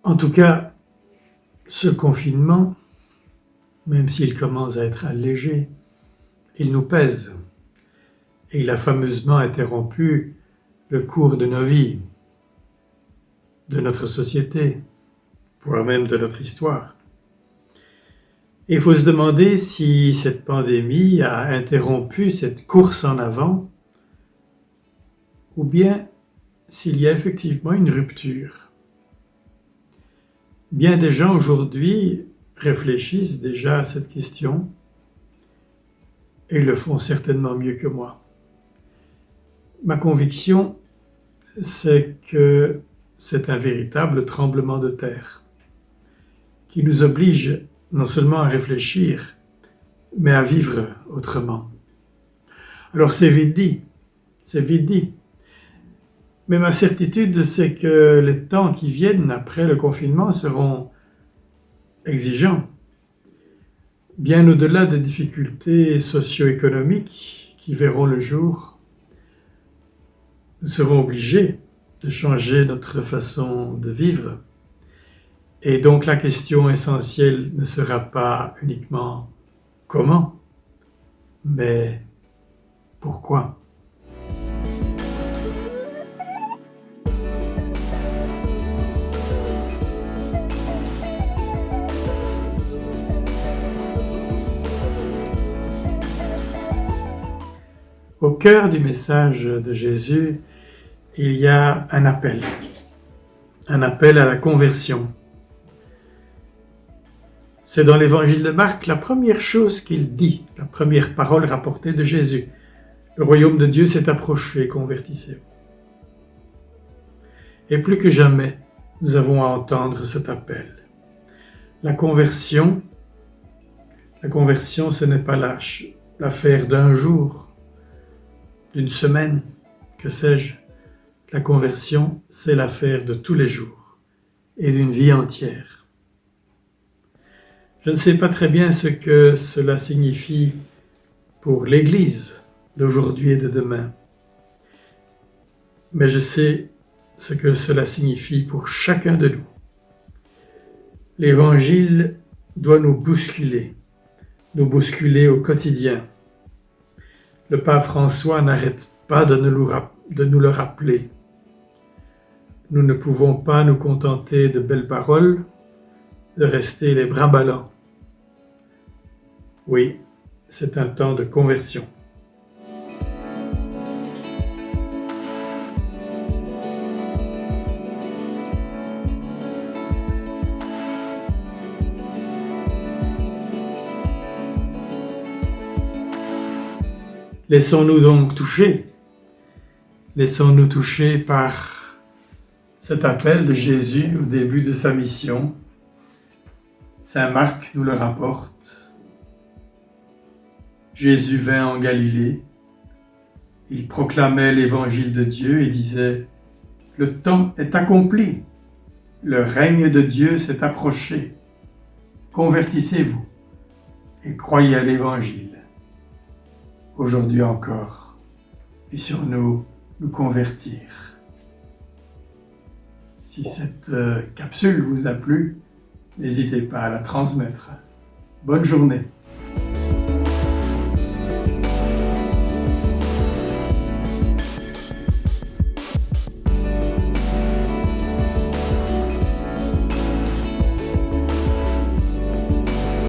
En tout cas, ce confinement, même s'il commence à être allégé, il nous pèse et il a fameusement interrompu le cours de nos vies, de notre société, voire même de notre histoire. Et il faut se demander si cette pandémie a interrompu cette course en avant ou bien s'il y a effectivement une rupture. Bien des gens aujourd'hui réfléchissent déjà à cette question et le font certainement mieux que moi. Ma conviction, c'est que c'est un véritable tremblement de terre qui nous oblige non seulement à réfléchir, mais à vivre autrement. Alors c'est vite dit. Mais ma certitude, c'est que les temps qui viennent après le confinement seront exigeants, bien au-delà des difficultés socio-économiques qui verront le jour. Nous serons obligés de changer notre façon de vivre. Et donc la question essentielle ne sera pas uniquement comment, mais pourquoi. Au cœur du message de Jésus, il y a un appel à la conversion. C'est dans l'évangile de Marc la première chose qu'il dit, la première parole rapportée de Jésus. Le royaume de Dieu s'est approché, convertissez-vous. Et plus que jamais, nous avons à entendre cet appel. La conversion, ce n'est pas l'affaire d'un jour, d'une semaine, que sais-je. La conversion, c'est l'affaire de tous les jours et d'une vie entière. Je ne sais pas très bien ce que cela signifie pour l'Église d'aujourd'hui et de demain, mais je sais ce que cela signifie pour chacun de nous. L'Évangile doit nous bousculer au quotidien. Le pape François n'arrête pas de nous le rappeler. Nous ne pouvons pas nous contenter de belles paroles, de rester les bras ballants. Oui, c'est un temps de conversion. Laissons-nous donc toucher. Laissons-nous toucher par cet appel de Jésus au début de sa mission. Saint Marc nous le rapporte. Jésus vint en Galilée. Il proclamait l'évangile de Dieu et disait « Le temps est accompli. Le règne de Dieu s'est approché. Convertissez-vous et croyez à l'évangile. » Aujourd'hui encore, puissions-nous nous convertir. Si cette capsule vous a plu, n'hésitez pas à la transmettre. Bonne journée.